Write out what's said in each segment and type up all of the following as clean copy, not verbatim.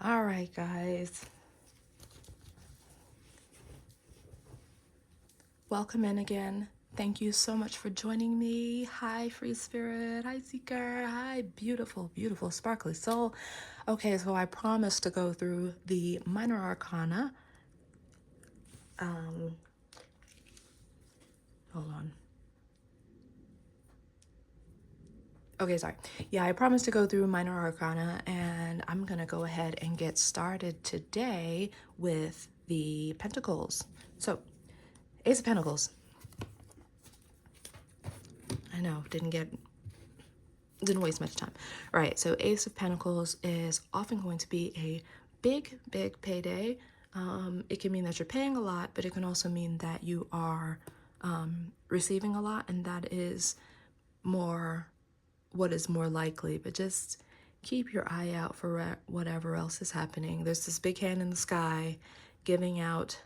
All right, guys. Welcome in again. Thank you so much for joining me. Hi, Free Spirit. Hi, Seeker. Hi, beautiful, beautiful, sparkly soul. Okay, so I promised to go through the minor arcana. Hold on. Okay, sorry. Yeah, I promised to go through minor arcana, and I'm going to go ahead and get started today with the pentacles. So, Ace of Pentacles. I know, didn't waste much time. All right, so Ace of Pentacles is often going to be a big, big payday. It can mean that you're paying a lot, but it can also mean that you are receiving a lot, and that is more what is more likely. But just keep your eye out for whatever else is happening. There's this big hand in the sky giving out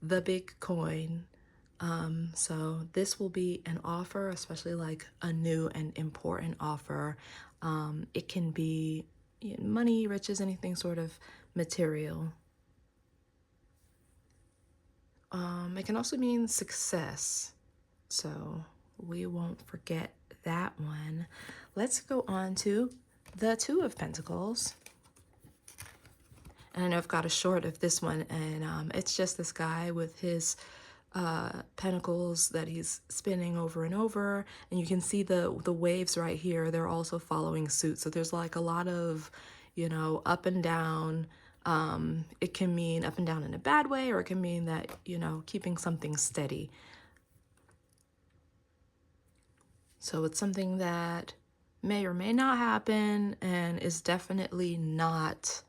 the big coin. So this will be an offer, especially like a new and important offer. It can be money, riches, anything sort of material. It can also mean success. So we won't forget that one. Let's go on to the Two of Pentacles. And I know I've got a short of this one, and it's just this guy with his pentacles that he's spinning over and over, and you can see the waves right here. They're also following suit, so there's like a lot of, up and down. It can mean up and down in a bad way, or it can mean that, keeping something steady. So it's something that may or may not happen, and is definitely not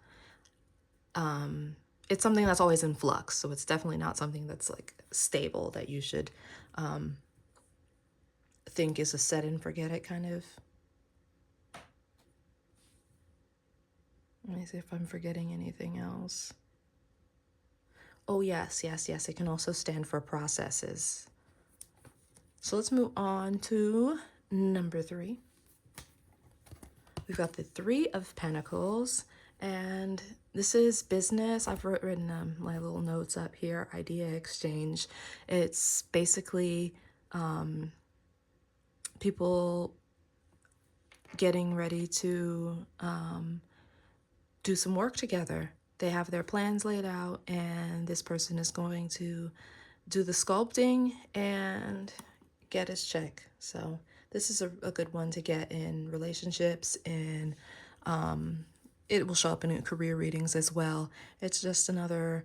it's something that's always in flux. So it's definitely not something that's like stable that you should think is a set and forget it kind of. Let me see if I'm forgetting anything else. Oh, yes, yes, yes. It can also stand for processes. So let's move on to number 3. We've got the Three of Pentacles, and this is business. I've written my little notes up here, idea exchange. It's basically people getting ready to do some work together. They have their plans laid out, and this person is going to do the sculpting and get his check. So this is a good one to get in relationships, and it will show up in career readings as well. It's just another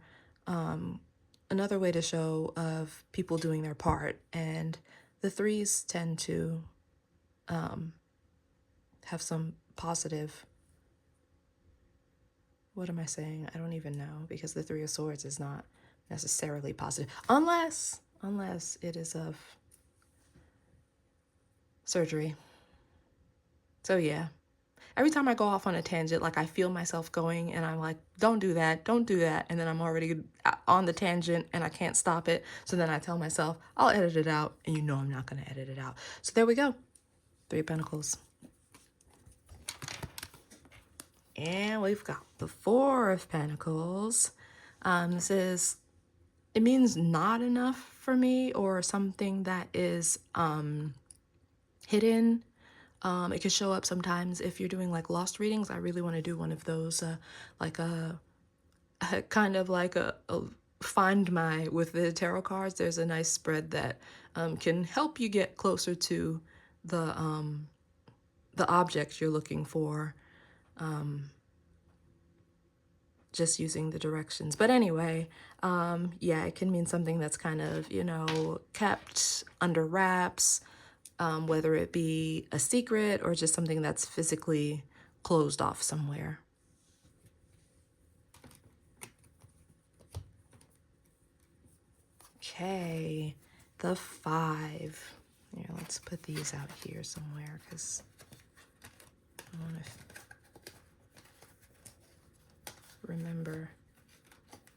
way to show of people doing their part, and the threes tend to have some positive. What am I saying? I don't even know, because the Three of Swords is not necessarily positive, unless it is of surgery. So yeah, every time I go off on a tangent, like I feel myself going, and I'm like, don't do that, don't do that, and then I'm already on the tangent and I can't stop it. So then I tell myself I'll edit it out, and I'm not going to edit it out. So there we go. Three of Pentacles. And we've got the Four of Pentacles. It means not enough for me, or something that is hidden. It could show up sometimes if you're doing like lost readings. I really want to do one of those, like a kind of like a find my with the tarot cards. There's a nice spread that can help you get closer to the object you're looking for, just using the directions. But anyway, yeah, it can mean something that's kind of, kept under wraps, whether it be a secret or just something that's physically closed off somewhere. Okay, the 5. Here, let's put these out here somewhere, because I want to remember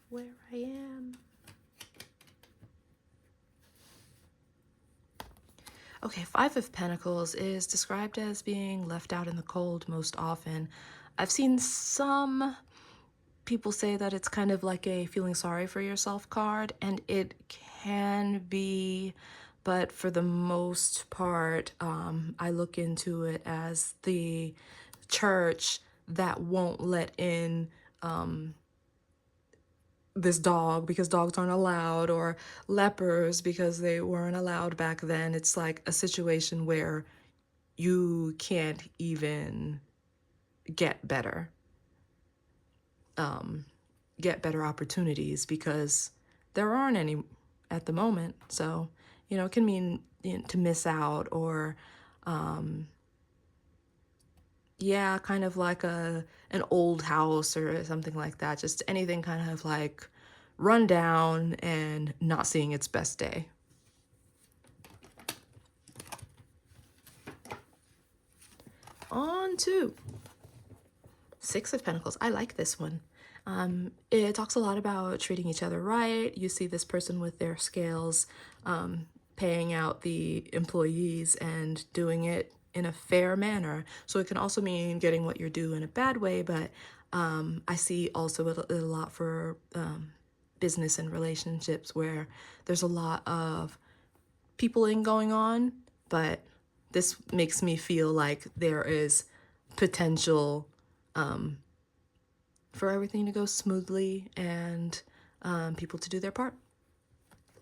where I am. Okay, Five of Pentacles is described as being left out in the cold most often. I've seen some people say that it's kind of like a feeling sorry for yourself card, and it can be, but for the most part, I look into it as the church that won't let in this dog because dogs aren't allowed, or lepers because they weren't allowed back then. It's like a situation where you can't even get better get better opportunities because there aren't any at the moment. So, it can mean, to miss out, or yeah, kind of like an old house or something like that. Just anything kind of like run down and not seeing its best day. On to Six of Pentacles. I like this one. It talks a lot about treating each other right. You see this person with their scales, paying out the employees and doing it in a fair manner. So it can also mean getting what you're due in a bad way, but I see also a lot for business and relationships where there's a lot of peopling going on, but this makes me feel like there is potential for everything to go smoothly and people to do their part.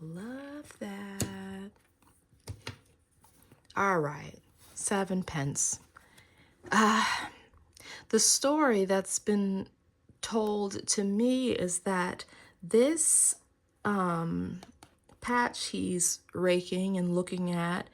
Love that. All right, 7 pence. The story that's been told to me is that this patch he's raking and looking at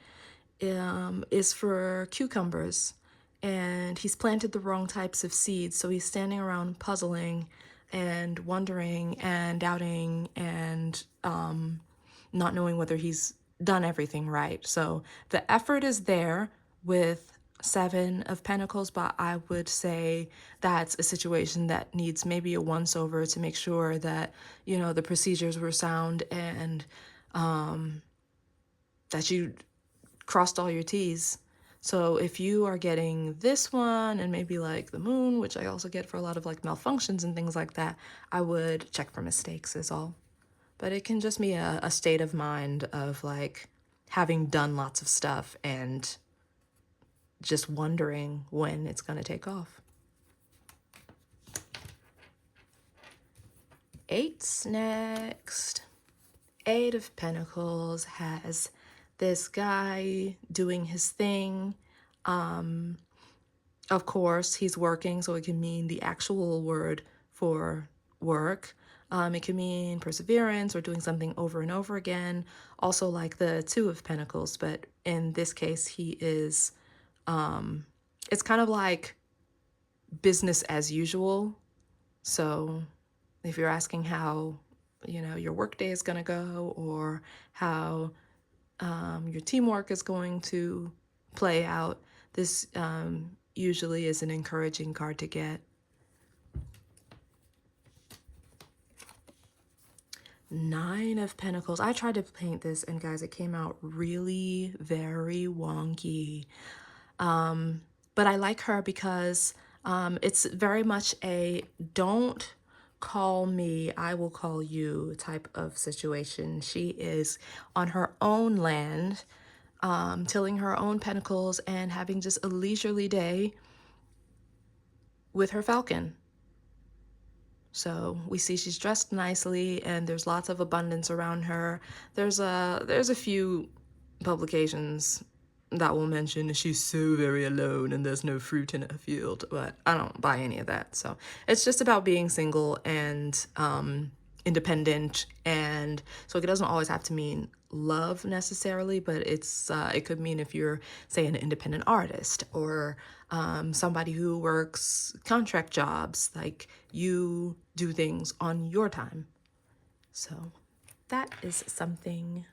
is for cucumbers, and he's planted the wrong types of seeds, so he's standing around puzzling and wondering and doubting and not knowing whether he's done everything right. So the effort is there with 7 of Pentacles, but I would say that's a situation that needs maybe a once over to make sure that, the procedures were sound and that you crossed all your T's. So if you are getting this one and maybe like the moon, which I also get for a lot of like malfunctions and things like that, I would check for mistakes is all. But it can just be a state of mind of like having done lots of stuff and just wondering when it's going to take off. 8's next. 8 of Pentacles has this guy doing his thing. Of course, he's working, so it can mean the actual word for work. It can mean perseverance or doing something over and over again. Also like the 2 of Pentacles, but in this case, he is, it's kind of like business as usual. So if you're asking how, your workday is going to go, or how your teamwork is going to play out, this usually is an encouraging card to get. 9 of Pentacles. I tried to paint this, and guys, it came out really very wonky. But I like her because it's very much a don't call me, I will call you type of situation. She is on her own land, tilling her own pentacles and having just a leisurely day with her falcon. So we see she's dressed nicely and there's lots of abundance around her. There's a few publications that will mention she's so very alone and there's no fruit in her field, but I don't buy any of that. So it's just about being single and independent, and so it doesn't always have to mean love necessarily, but it could mean if you're, say, an independent artist, or somebody who works contract jobs, like you do things on your time. So that is something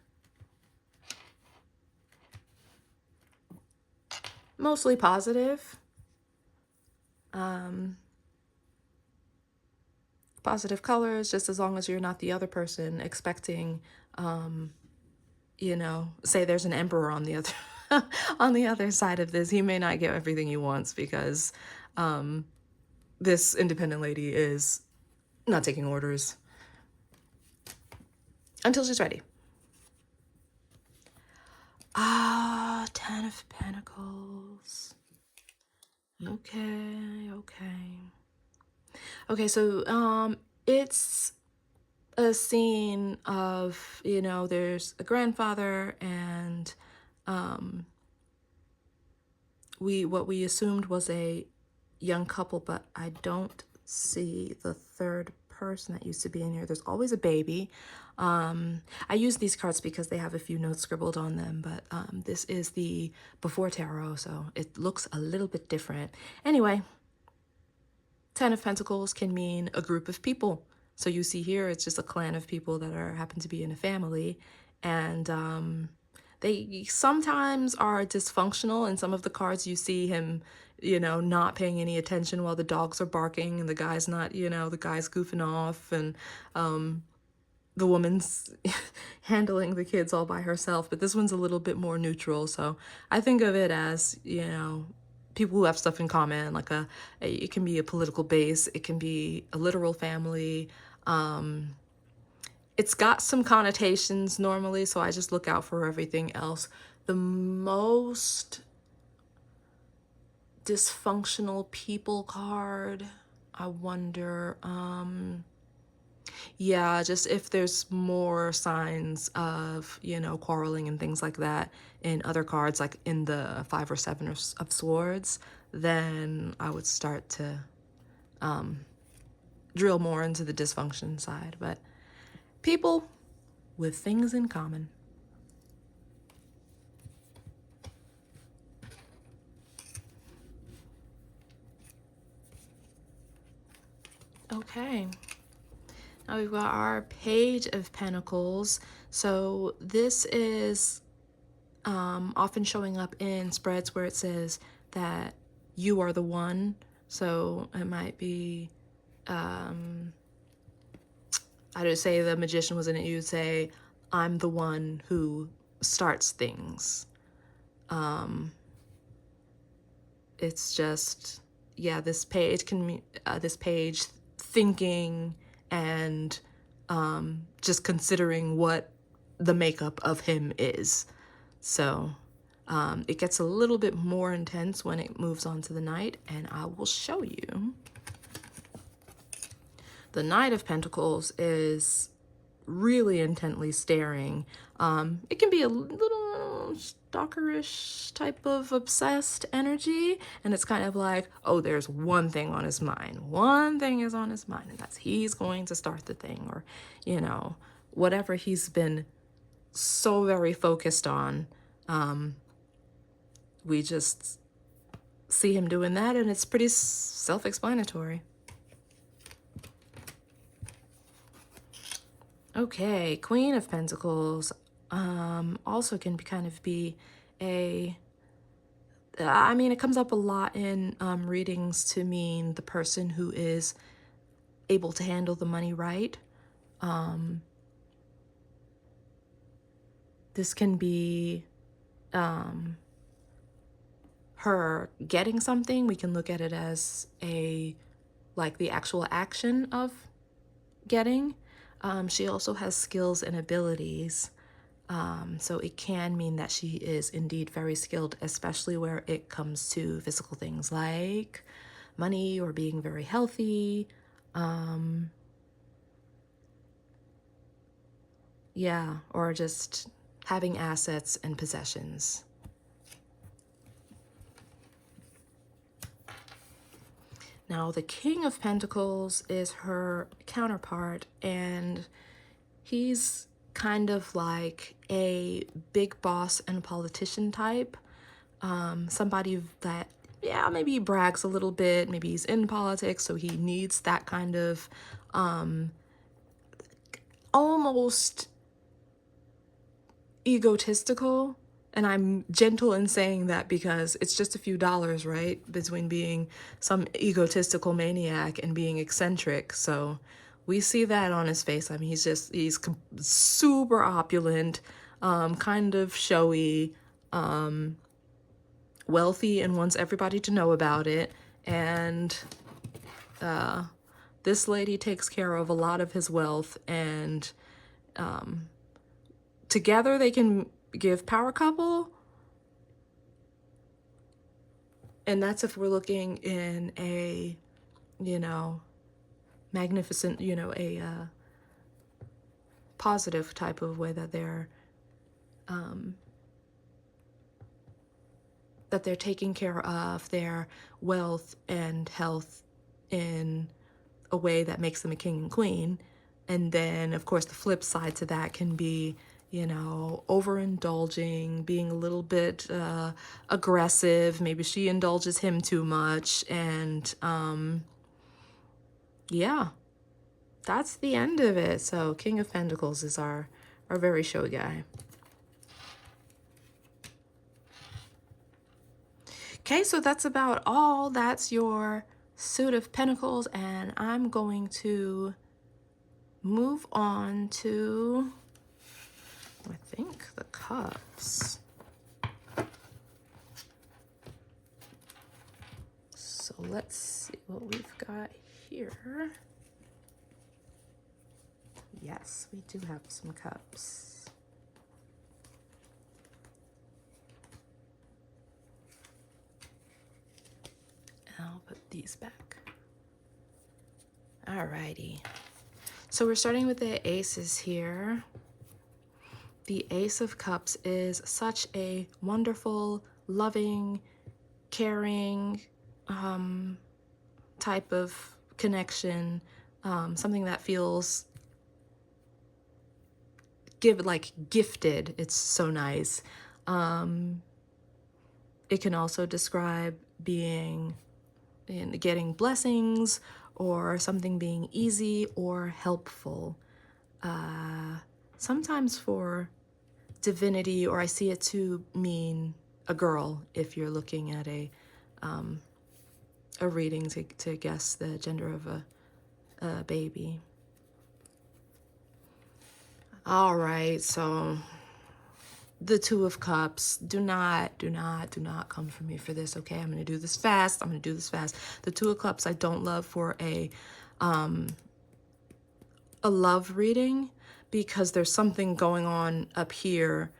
mostly positive. Positive colors, just as long as you're not the other person expecting, say there's an emperor on the other on the other side of this. He may not get everything he wants because this independent lady is not taking orders until she's ready. Ten of Pentacles. Okay. Okay, so it's a scene of, you know, there's a grandfather and what we assumed was a young couple, but I don't see the third person that used to be in here. There's always a baby. I use these cards because they have a few notes scribbled on them, but this is the before tarot, so it looks a little bit different. Anyway, Ten of Pentacles can mean a group of people. So you see here, it's just a clan of people that happen to be in a family, and they sometimes are dysfunctional. In some of the cards, you see him, you know, not paying any attention while the dogs are barking, and the guy's not, you know, the guy's goofing off, and the woman's handling the kids all by herself. But this one's a little bit more neutral. So I think of it as, you know, people who have stuff in common, like it can be a political base, it can be a literal family. It's got some connotations normally, so I just look out for everything else. The most dysfunctional people card, I wonder, yeah, just if there's more signs of, you know, quarreling and things like that in other cards, like in the 5 or 7 of Swords, then I would start to drill more into the dysfunction side. But people with things in common. Okay. Now we've got our Page of Pentacles. So this is often showing up in spreads where it says that you are the one. So it might be, I would say the Magician was in it. You'd say, I'm the one who starts things. It's just, yeah, this page can mean, this page thinking and just considering what the makeup of him is. So it gets a little bit more intense when it moves on to the Knight, and I will show you. The Knight of Pentacles is really intently staring. It can be a little stalkerish type of obsessed energy, and it's kind of like, oh, there's one thing on his mind. One thing is on his mind, and that's he's going to start the thing, or, you know, whatever he's been so very focused on. We just see him doing that, and it's pretty self-explanatory. Okay, Queen of Pentacles also can kind of be I mean, it comes up a lot in readings to mean the person who is able to handle the money right. This can be her getting something. We can look at it as like the actual action of getting. She also has skills and abilities. So it can mean that she is indeed very skilled, especially where it comes to physical things like money or being very healthy. Yeah, or just having assets and possessions. Now, the King of Pentacles is her counterpart, and he's kind of like a big boss and politician type. Somebody that, yeah, maybe he brags a little bit. Maybe he's in politics, so he needs that kind of almost egotistical. And I'm gentle in saying that because it's just a few dollars, right? Between being some egotistical maniac and being eccentric. So we see that on his face. I mean, he's super opulent, kind of showy, wealthy, and wants everybody to know about it. And this lady takes care of a lot of his wealth, and together they can give power couple. And that's if we're looking in a, you know, magnificent, you know, a positive type of way, that they're taking care of their wealth and health in a way that makes them a king and queen. And then, of course, the flip side to that can be, you know, overindulging, being a little bit aggressive. Maybe she indulges him too much. And yeah, that's the end of it. So King of Pentacles is our very showy guy. Okay, so that's about all. That's your suit of pentacles, and I'm going to move on to, I think, the cups. So let's see what we've got here. Yes, we do have some cups. I'll put these back. Alrighty. So we're starting with the aces here. The Ace of Cups is such a wonderful, loving, caring type of connection. Something that feels gifted. It's so nice. It can also describe being and getting blessings, or something being easy or helpful. Sometimes for divinity, or I see it to mean a girl if you're looking at a reading to guess the gender of a baby. All right, so the Two of Cups. Do not come for me for this, okay? I'm going to do this fast. The Two of Cups I don't love for a love reading, because there's something going on up here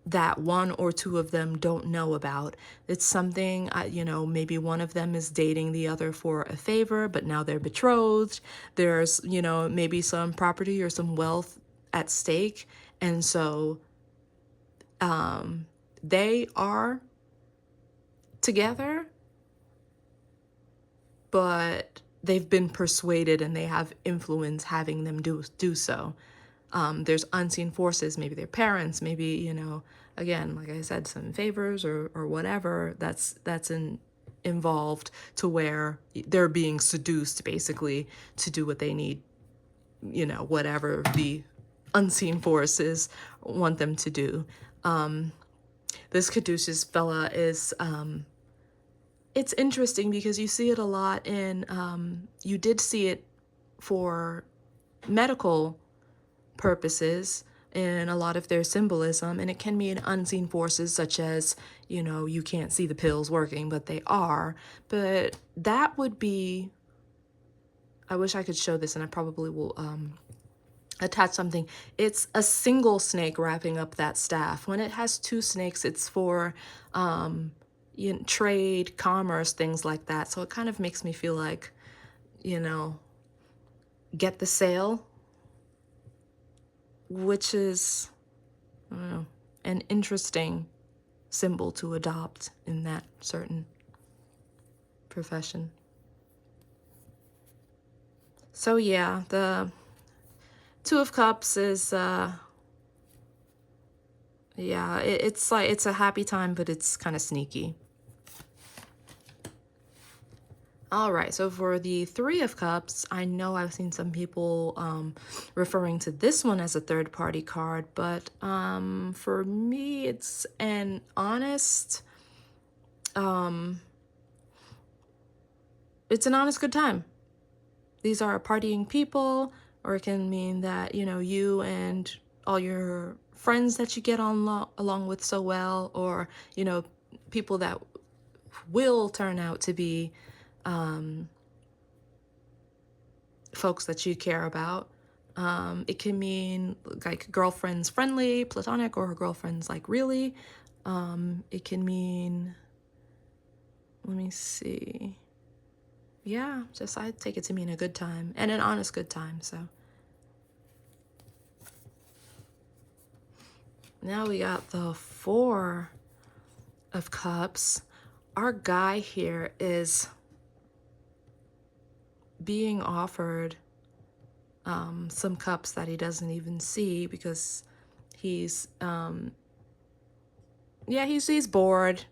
that one or two of them don't know about. It's something, you know, maybe one of them is dating the other for a favor, but now they're betrothed. There's, you know, maybe some property or some wealth at stake. And so they are together, but they've been persuaded and they have influence having them do so. There's unseen forces, maybe their parents, maybe, you know, again, like I said, some favors or whatever that's involved, to where they're being seduced basically to do what they need, you know, whatever the unseen forces want them to do. This Caduceus fella is, it's interesting because you see it a lot in, you did see it for medical purposes in a lot of their symbolism, and it can mean unseen forces such as, you know, you can't see the pills working, but they are. But that would be, I wish I could show this, and I probably will attach something. It's a single snake wrapping up that staff. When it has two snakes, it's for you know, trade, commerce, things like that. So it kind of makes me feel like, you know, get the sale, which is, I don't know, an interesting symbol to adopt in that certain profession. So yeah, the Two of Cups is, yeah, it's like, it's a happy time, but it's kind of sneaky. All right, so for the Three of Cups, I know I've seen some people referring to this one as a third-party card, but for me, it's an honest, it's an honest good time. These are partying people, or it can mean that, you know, you and all your friends that you get on along with so well, or, you know, people that will turn out to be folks that you care about. It can mean like girlfriends friendly, platonic, or girlfriends like really. It can mean, let me see. Yeah, just I take it to mean a good time and an honest good time. So now we got the Four of Cups. Our guy here is being offered some cups that he doesn't even see because he's he's bored.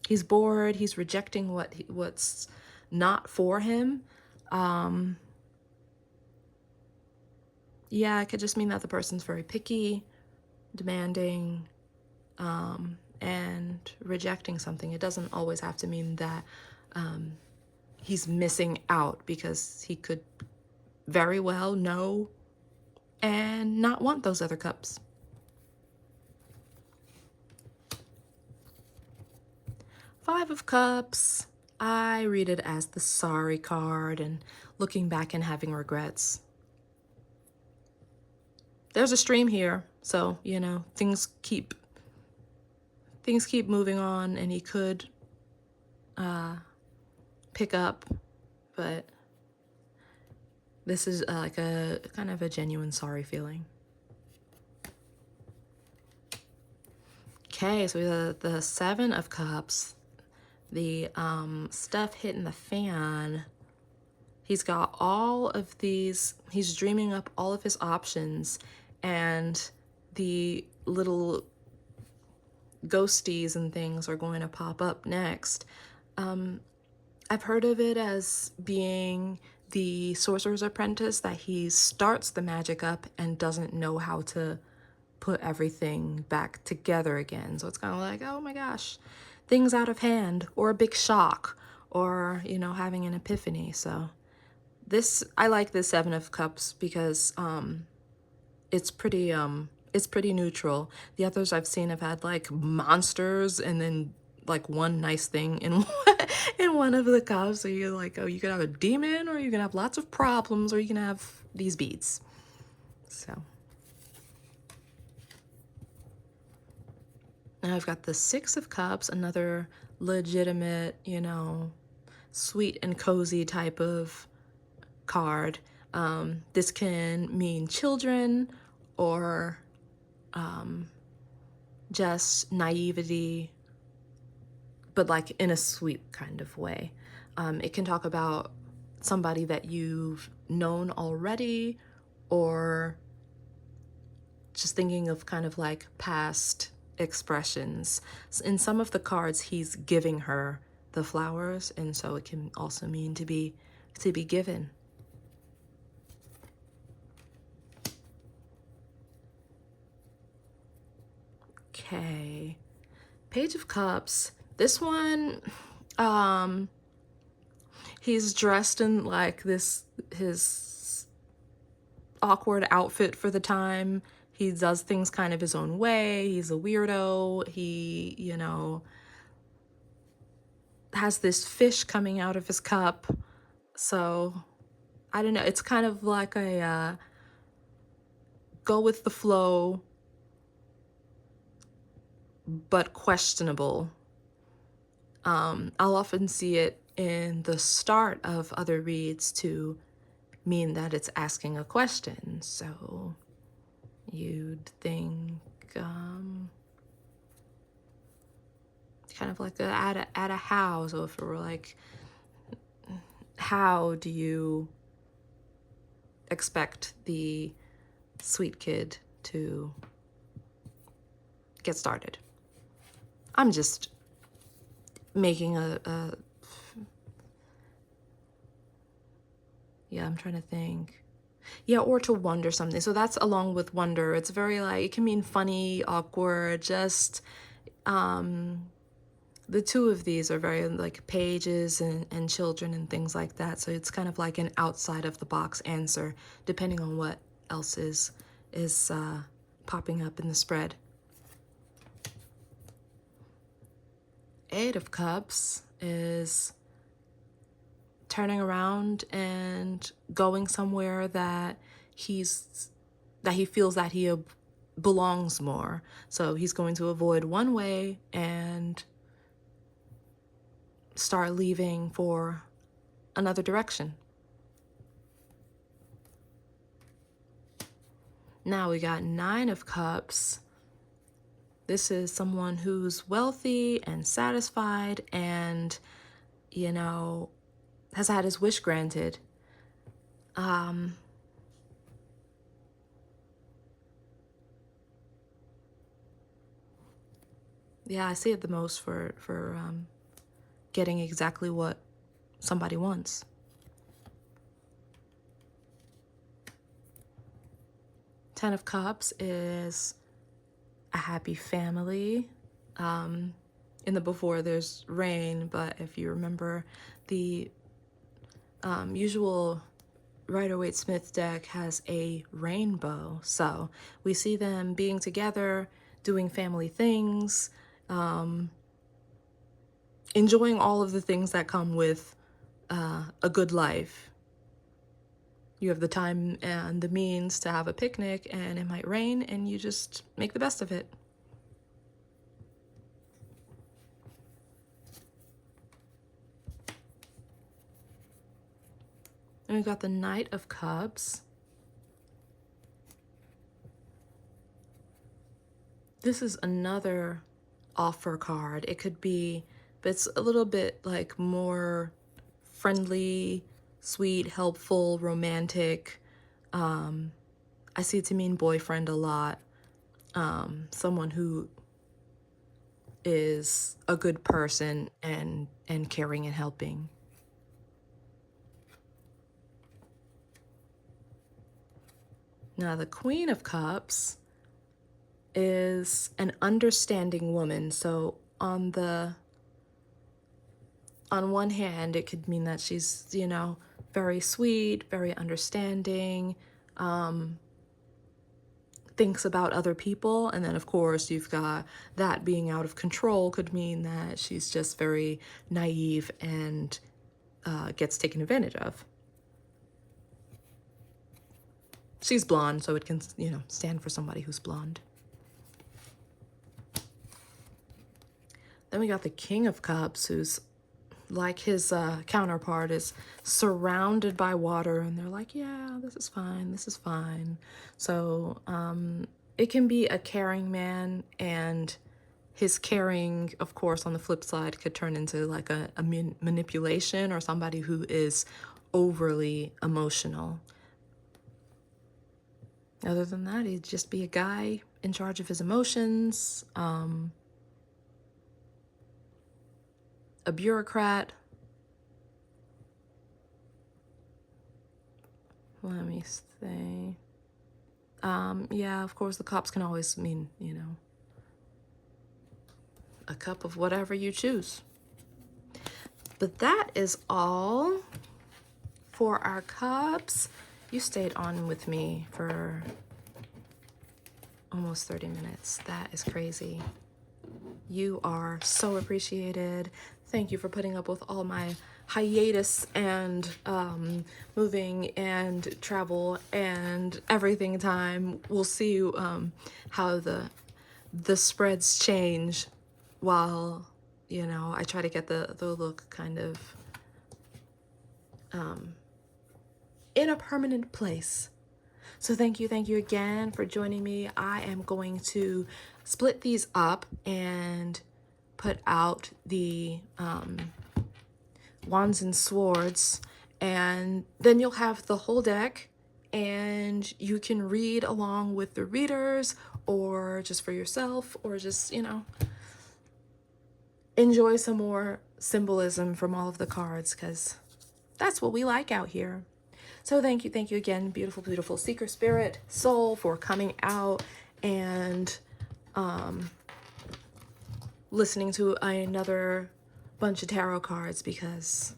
He's bored. He's rejecting what's not for him. Yeah, it could just mean that the person's very picky, demanding, and rejecting something. It doesn't always have to mean that he's missing out, because he could very well know and not want those other cups. Five of Cups. I read it as the sorry card and looking back and having regrets. There's a stream here, so, you know, things keep moving on, and he could pick up, but this is like a kind of a genuine sorry feeling. Okay, so we have the Seven of Cups, the stuff hitting the fan. He's got all of these, he's dreaming up all of his options, and the little ghosties and things are going to pop up next. I've heard of it as being the Sorcerer's Apprentice, that he starts the magic up and doesn't know how to put everything back together again. So it's kind of like, oh my gosh, things out of hand, or a big shock, or, you know, having an epiphany. So this, I like this Seven of Cups because it's pretty neutral. The others I've seen have had like monsters and then like one nice thing in in one of the cups. So you're like, oh, you could have a demon, or you can have lots of problems, or you can have these beads. So now I've got the Six of Cups, another legitimate, you know, sweet and cozy type of card. This can mean children, or just naivety, but like in a sweet kind of way. It can talk about somebody that you've known already, or just thinking of kind of like past expressions. In some of the cards, he's giving her the flowers, and so it can also mean to be given. Okay, Page of Cups. This one, he's dressed in like his awkward outfit for the time. He does things kind of his own way. He's a weirdo. He, you know, has this fish coming out of his cup. So, I don't know. It's kind of like a go with the flow, but questionable. I'll often see it in the start of other reads to mean that it's asking a question. So you'd think kind of like at a how. So if it were like, how do you expect the sweet kid to get started? I'm just making yeah, I'm trying to think. Yeah, or to wonder something. So that's along with wonder. It's very like, it can mean funny, awkward, just the two of these are very like pages and children and things like that. So it's kind of like an outside of the box answer, depending on what else is popping up in the spread. Eight of Cups is turning around and going somewhere that he feels that he belongs more. So he's going to avoid one way and start leaving for another direction. Now we got Nine of Cups. This is someone who's wealthy and satisfied and, you know, has had his wish granted. Yeah, I see it the most for getting exactly what somebody wants. Ten of Cups is a happy family. In the before, there's rain, but if you remember, the usual Rider-Waite-Smith deck has a rainbow. So we see them being together, doing family things, enjoying all of the things that come with a good life. You have the time and the means to have a picnic, and it might rain, and you just make the best of it. And we've got the Knight of Cups. This is another offer card. It could be, but it's a little bit like more friendly, sweet, helpful, romantic. I see it to mean boyfriend a lot. Someone who is a good person and caring and helping. Now the Queen of Cups is an understanding woman. So on one hand, it could mean that she's, you know, very sweet, very understanding, thinks about other people. And then, of course, you've got that being out of control could mean that she's just very naive and gets taken advantage of. She's blonde, so it can, you know, stand for somebody who's blonde. Then we got the King of Cups, who's like his counterpart, is surrounded by water, and they're like, yeah, this is fine, this is fine. So it can be a caring man, and his caring, of course, on the flip side, could turn into like a manipulation, or somebody who is overly emotional. Other than that, he'd just be a guy in charge of his emotions, a bureaucrat. Let me say. Yeah, of course, the cops can always mean, you know, a cup of whatever you choose. But that is all for our cups. You stayed on with me for almost 30 minutes. That is crazy. You are so appreciated. Thank you for putting up with all my hiatus and moving and travel and everything time. We'll see how the spreads change while, you know, I try to get the look kind of in a permanent place. So thank you again for joining me. I am going to split these up and put out the Wands and Swords, and then you'll have the whole deck, and you can read along with the readers, or just for yourself, or just, you know, enjoy some more symbolism from all of the cards, because that's what we like out here. So thank you again, beautiful, beautiful seeker spirit soul, for coming out and listening to another bunch of tarot cards, because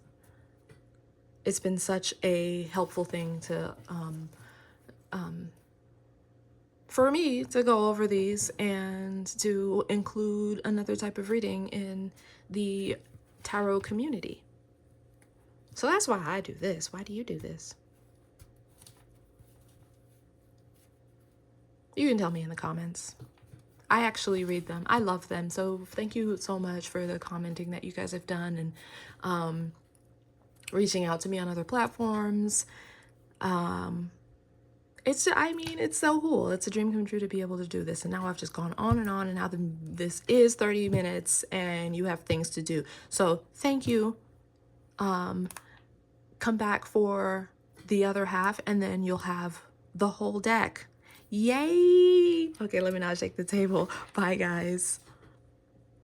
it's been such a helpful thing to for me to go over these and to include another type of reading in the tarot community. So that's why I do this. Why do you do this? You can tell me in the comments. I actually read them. I love them. So thank you so much for the commenting that you guys have done, and reaching out to me on other platforms. I mean, it's so cool. It's a dream come true to be able to do this. And now I've just gone on, and now this is 30 minutes and you have things to do. So thank you. Come back for the other half, and then you'll have the whole deck. Yay! Okay, let me not shake the table. Bye, guys.